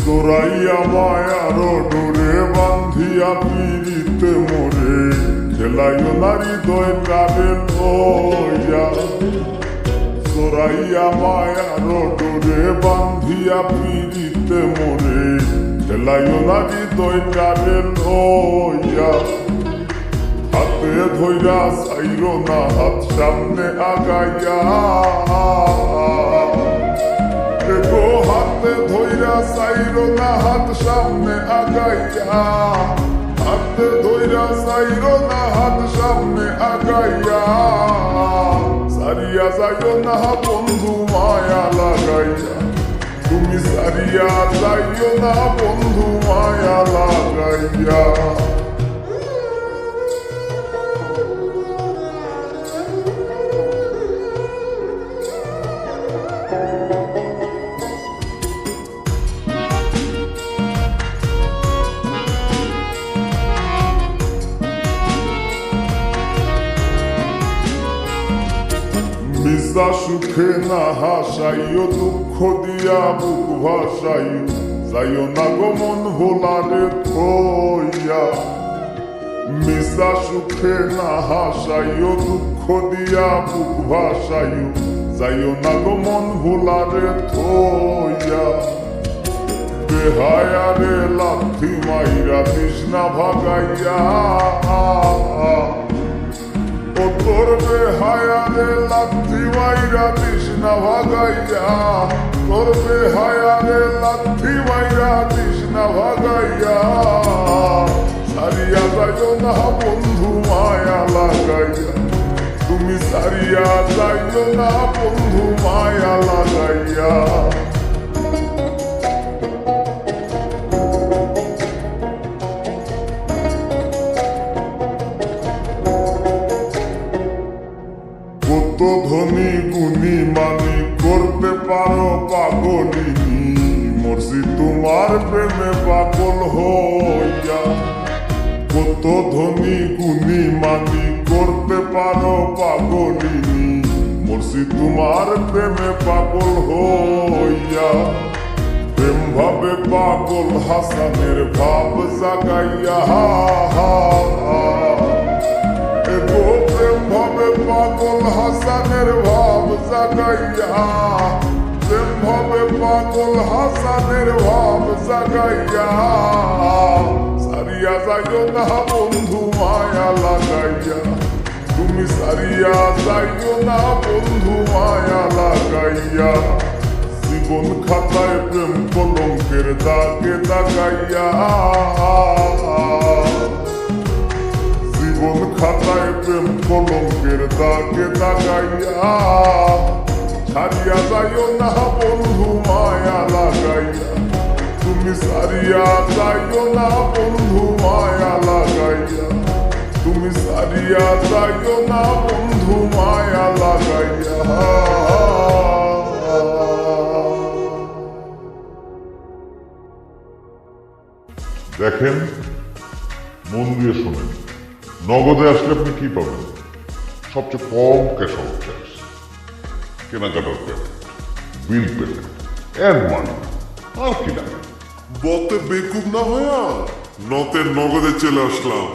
জোরাইয়া মায়ার ডোরে বান্ধিয়া পিড়িতে মোরে খেলাইও নারী দয় কারে লইয়া জোরাইয়া মায়ার ডোরে বান্ধিয়া পিড়িতে মোরে খেলাইও নারী দয় কারে লইয়া হাতে ধইরা চাইরো না হাত সামনে আগাইয়া গো হাতে ধইরা চাইরো না হাত সামনে আগাইয়া হাতে ধইরা চাইরো না হাত সামনে আগাইয়া সারিয়া যাইও না বন্ধু মায়া লাগাইয়া তুমি সারিয়া যাইও না বন্ধু মায়া লাগাইয়া মিশা সুখে না হাসাইও দুঃখ দিয়া বুক ভাসাইও যাইও না গো মন ভোলারে থইয়া মিশা সুখে না হাসাইও দুঃখ দিয়া বুক ভাসাইও যাইও না গো মন ভোলারে থইয়া বেহায়ারে লাথি মাইরা তৃষ্ণা ভাগাইয়া ও তোর বেহায়ারে লাথি মাইরা তৃষ্ণা ভাগাইয়া তোর বেহায়ারে লাথি মাইরা তৃষ্ণা ভাগাইয়া সারিয়া যাইও না বন্ধু মায়া লাগাইয়া তুমি সারিয়া যাইও না বন্ধু মায়া লাগাইয়া কত ধনী গুণী মানি করতে পারো পাগলিনী মর্জি তোমার প্রেমে পাগল হইয়া কত ধনী গুণী মানি করতে পারো পাগলিনী মর্জি তোমার প্রেমে পাগল হইয়া প্রেম ভাবে পাগল হাসানের ভাব জাগাইয়া প্রেম ভাবে পাগল হাসানের ভাব জাগাইয়া প্রেম ভাবে পাগল হাসানের ভাব জাগাইয়া সারিয়া যাইও না বন্ধু মায়া লাগাইয়া তুমি সারিয়া যাইও না বন্ধু মায়া লাগাইয়া জীবন খাতায় প্রেম কলঙ্কের দাগে দাগাইয়া জীবন খাতায় প্রেম কলঙ্কের দাগে দাগাইয়া ছাড়িয়া যাইও না বন্ধু মায়া লাগাইয়া তুমি সারিয়া যাইও না বন্ধু মায়া লাগাইয়া তুমি সারিয়া যাইও না বন্ধু মায়া লাগাইয়া দেখেন, মন দিয়ে শোনেন, নগদে আসলে আপনি কি পাবেন? সবচেয়ে কম ক্যাশ আউট চার্জ, কেনাকাটার পেমেন্ট, বিল পেমেন্ট, মানি, আর কি লাগে। বতে বেকুব না হইয়া নতে নগদে চলে আসলাম।